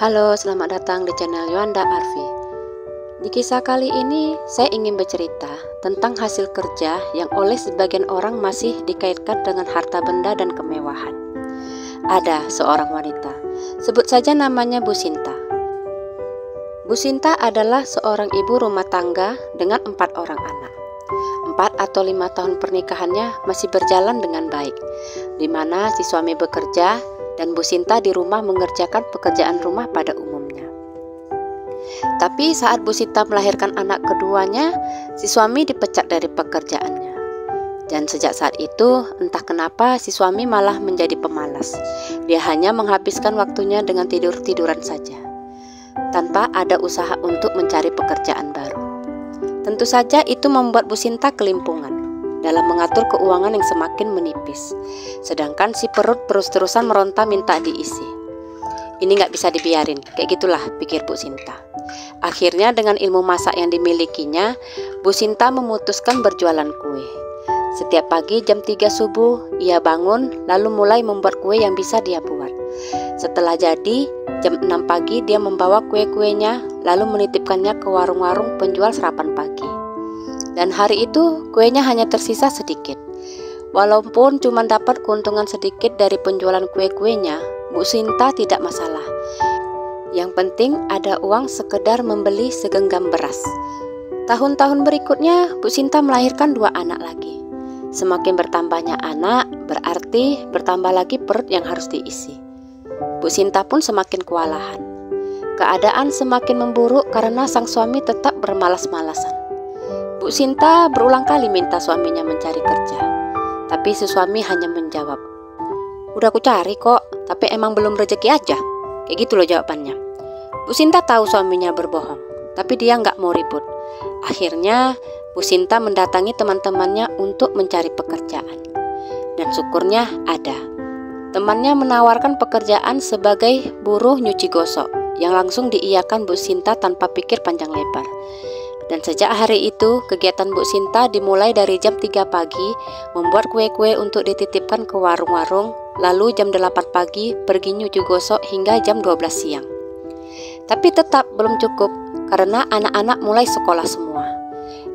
Halo, selamat datang di channel Yuanda Arfi. Di kisah kali ini, saya ingin bercerita tentang hasil kerja yang oleh sebagian orang masih dikaitkan dengan harta benda dan kemewahan. Ada seorang wanita, sebut saja namanya Bu Sinta. Bu Sinta adalah seorang ibu rumah tangga dengan 4 orang anak. 4 atau 5 tahun pernikahannya masih berjalan dengan baik, di mana si suami bekerja dan Bu Sinta di rumah mengerjakan pekerjaan rumah pada umumnya. Tapi saat Bu Sinta melahirkan anak keduanya, si suami dipecat dari pekerjaannya. Dan sejak saat itu, entah kenapa si suami malah menjadi pemalas. Dia hanya menghabiskan waktunya dengan tidur-tiduran saja, tanpa ada usaha untuk mencari pekerjaan baru. Tentu saja itu membuat Bu Sinta kelimpungan dalam mengatur keuangan yang semakin menipis. Sedangkan si perut terus-terusan meronta minta diisi. Ini nggak bisa dibiarin, kayak gitulah pikir Bu Sinta. Akhirnya dengan ilmu masak yang dimilikinya, Bu Sinta memutuskan berjualan kue. Setiap pagi jam 3 subuh, ia bangun lalu mulai membuat kue yang bisa dia buat. Setelah jadi, jam 6 pagi dia membawa kue-kuenya lalu menitipkannya ke warung-warung penjual sarapan pagi. Dan hari itu kuenya hanya tersisa sedikit. Walaupun cuma dapat keuntungan sedikit dari penjualan kue-kuenya, Bu Sinta tidak masalah. Yang penting ada uang sekedar membeli segenggam beras. Tahun-tahun berikutnya Bu Sinta melahirkan 2 anak lagi. Semakin bertambahnya anak, berarti bertambah lagi perut yang harus diisi. Bu Sinta pun semakin kewalahan. Keadaan semakin memburuk karena sang suami tetap bermalas-malasan. Bu Sinta berulang kali minta suaminya mencari kerja, tapi si suami hanya menjawab, "Udah aku cari kok, tapi emang belum rezeki aja." Kayak gitu loh jawabannya. Bu Sinta tahu suaminya berbohong, tapi dia nggak mau ribut. Akhirnya Bu Sinta mendatangi teman-temannya untuk mencari pekerjaan. Dan syukurnya ada. Temannya menawarkan pekerjaan sebagai buruh nyuci gosok, yang langsung diiyakan Bu Sinta tanpa pikir panjang lebar. Dan sejak hari itu, kegiatan Bu Sinta dimulai dari jam 3 pagi, membuat kue-kue untuk dititipkan ke warung-warung, lalu jam 8 pagi pergi nyuci gosok hingga jam 12 siang. Tapi tetap belum cukup, karena anak-anak mulai sekolah semua.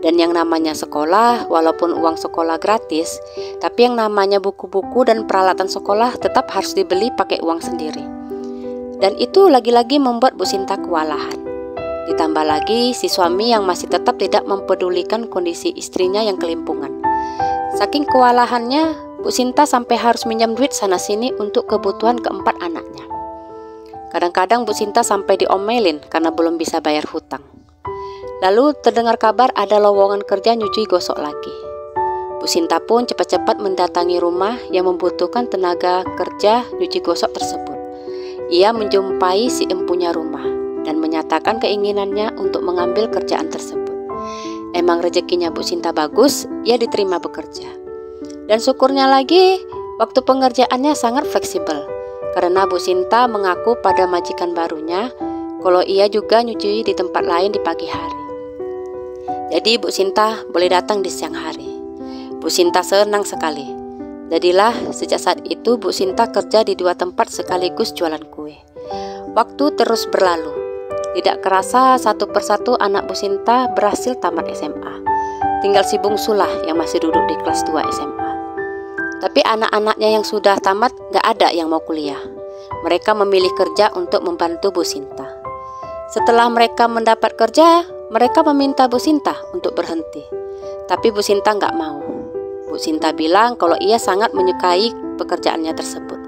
Dan yang namanya sekolah, walaupun uang sekolah gratis, tapi yang namanya buku-buku dan peralatan sekolah tetap harus dibeli pakai uang sendiri. Dan itu lagi-lagi membuat Bu Sinta kewalahan. Ditambah lagi si suami yang masih tetap tidak mempedulikan kondisi istrinya yang kelimpungan. Saking kewalahannya, Bu Sinta sampai harus minjam duit sana-sini untuk kebutuhan keempat anaknya. Kadang-kadang Bu Sinta sampai diomelin karena belum bisa bayar hutang. Lalu terdengar kabar ada lowongan kerja nyuci gosok lagi. Bu Sinta pun cepat-cepat mendatangi rumah yang membutuhkan tenaga kerja nyuci gosok tersebut. Ia menjumpai si empunya rumah dan menyatakan keinginannya untuk mengambil kerjaan tersebut. Emang rezekinya Bu Sinta bagus, ia diterima bekerja. Dan syukurnya lagi, waktu pengerjaannya sangat fleksibel, karena Bu Sinta mengaku pada majikan barunya kalau ia juga nyuci di tempat lain di pagi hari. Jadi Bu Sinta boleh datang di siang hari. Bu Sinta senang sekali. Jadilah sejak saat itu Bu Sinta kerja di 2 tempat sekaligus jualan kue. Waktu terus berlalu. Tidak kerasa satu persatu anak Bu Sinta berhasil tamat SMA. Tinggal si bungsulah yang masih duduk di kelas 2 SMA. Tapi anak-anaknya yang sudah tamat gak ada yang mau kuliah. Mereka memilih kerja untuk membantu Bu Sinta. Setelah mereka mendapat kerja, mereka meminta Bu Sinta untuk berhenti. Tapi Bu Sinta gak mau. Bu Sinta bilang kalau ia sangat menyukai pekerjaannya tersebut.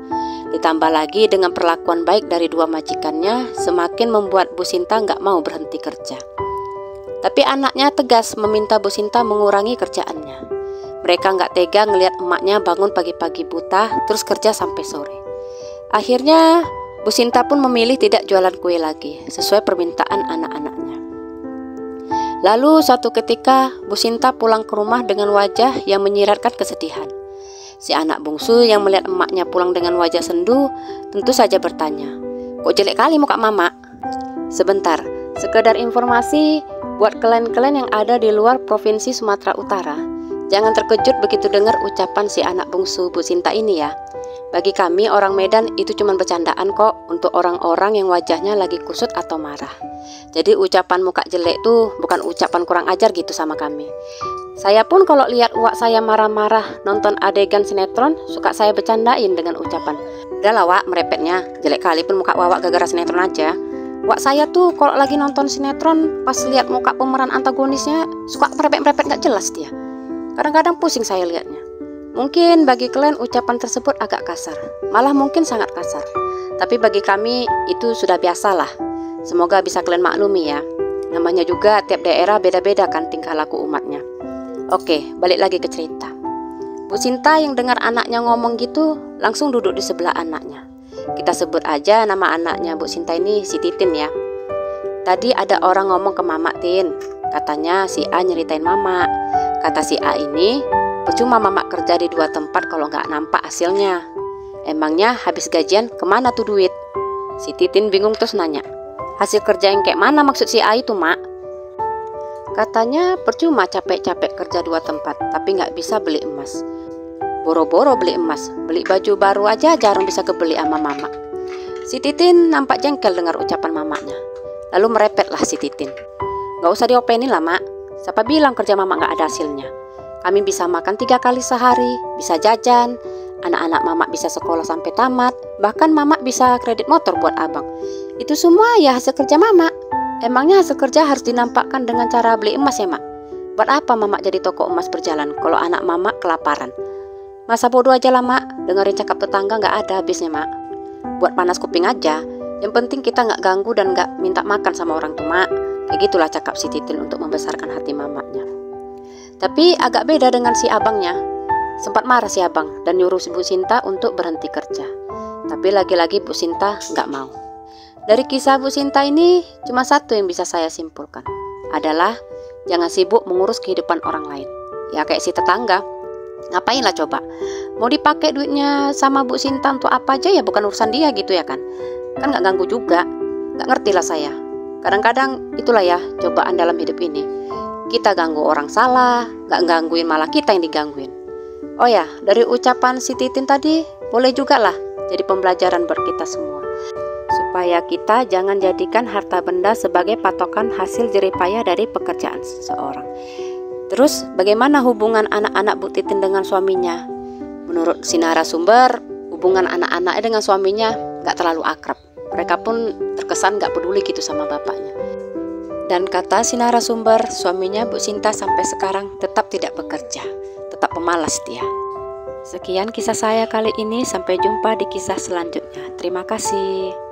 Ditambah lagi dengan perlakuan baik dari 2 majikannya, semakin membuat Bu Sinta nggak mau berhenti kerja. Tapi anaknya tegas meminta Bu Sinta mengurangi kerjaannya. Mereka nggak tega ngelihat emaknya bangun pagi-pagi buta, terus kerja sampai sore. Akhirnya Bu Sinta pun memilih tidak jualan kue lagi, sesuai permintaan anak-anaknya. Lalu suatu ketika Bu Sinta pulang ke rumah dengan wajah yang menyiratkan kesedihan. Si anak bungsu yang melihat emaknya pulang dengan wajah sendu tentu saja bertanya, "Kok jelek kali muka mama?" Sebentar, sekedar informasi buat kalian-kalian yang ada di luar Provinsi Sumatera Utara. Jangan terkejut begitu dengar ucapan si anak bungsu Bu Sinta ini ya. Bagi kami orang Medan itu cuma bercandaan kok untuk orang-orang yang wajahnya lagi kusut atau marah. Jadi ucapan muka jelek tuh bukan ucapan kurang ajar gitu sama kami. Saya pun kalau lihat uak saya marah-marah nonton adegan sinetron, suka saya bercandain dengan ucapan, "Udah lah Wak, merepetnya, jelek kali pun muka Wak gara-gara sinetron aja." Wak saya tuh kalau lagi nonton sinetron, pas lihat muka pemeran antagonisnya, suka merepet-merepet gak jelas dia. Kadang-kadang pusing saya lihatnya. Mungkin bagi kalian ucapan tersebut agak kasar, malah mungkin sangat kasar. Tapi bagi kami itu sudah biasalah. Semoga bisa kalian maklumi ya. Namanya juga tiap daerah beda-beda kan tingkah laku umatnya. Oke, balik lagi ke cerita. Bu Sinta yang dengar anaknya ngomong gitu, langsung duduk di sebelah anaknya. Kita sebut aja nama anaknya Bu Sinta ini si Titin ya. Tadi ada orang ngomong ke Mama Tin, katanya si A nyeritain Mama. Kata si A ini, percuma Mama kerja di 2 tempat kalau nggak nampak hasilnya. Emangnya habis gajian kemana tuh duit? Si Titin bingung terus nanya, hasil kerja yang kayak mana maksud si A itu Mak? Katanya percuma capek-capek kerja 2 tempat tapi nggak bisa beli emas. Boro-boro beli emas, beli baju baru aja jarang bisa kebeli sama Mama. Si Titin nampak jengkel dengar ucapan mamanya. Lalu merepetlah si Titin. Nggak usah diopenin lah Mak, siapa bilang kerja Mama nggak ada hasilnya? Kami bisa makan 3 kali sehari, bisa jajan, anak-anak Mama bisa sekolah sampai tamat, bahkan Mama bisa kredit motor buat abang. Itu semua ya hasil kerja Mama. Emangnya hasil kerja harus dinampakkan dengan cara beli emas ya Mak? Buat apa Mama jadi toko emas berjalan kalau anak Mama kelaparan? Masa bodoh aja lah Mak, dengerin cakap tetangga nggak ada habisnya Mak. Buat panas kuping aja, yang penting kita nggak ganggu dan nggak minta makan sama orang tua Mak. Kayak gitulah cakap si Titin untuk membesarkan hati mamanya. Tapi agak beda dengan si abangnya. Sempat marah si abang dan nyuruh Bu Sinta untuk berhenti kerja. Tapi lagi-lagi Bu Sinta nggak mau. Dari kisah Bu Sinta ini cuma satu yang bisa saya simpulkan, adalah jangan sibuk mengurus kehidupan orang lain. Ya kayak si tetangga, ngapain lah coba. Mau dipakai duitnya sama Bu Sinta untuk apa aja ya bukan urusan dia gitu ya kan. Kan nggak ganggu juga. Nggak ngerti lah saya. Kadang-kadang itulah ya cobaan dalam hidup ini. Kita ganggu orang salah, nggak gangguin malah kita yang digangguin. Oh ya, dari ucapan si Titin tadi, boleh juga lah jadi pembelajaran buat kita semua. Supaya kita jangan jadikan harta benda sebagai patokan hasil jeripayah dari pekerjaan seseorang. Terus bagaimana hubungan anak-anak Bu Titin dengan suaminya? Menurut si narasumber, hubungan anak-anaknya dengan suaminya nggak terlalu akrab. Mereka pun terkesan nggak peduli gitu sama bapaknya. Dan kata si narasumber, suaminya Bu Sinta sampai sekarang tetap tidak bekerja, tetap pemalas dia. Sekian kisah saya kali ini, sampai jumpa di kisah selanjutnya. Terima kasih.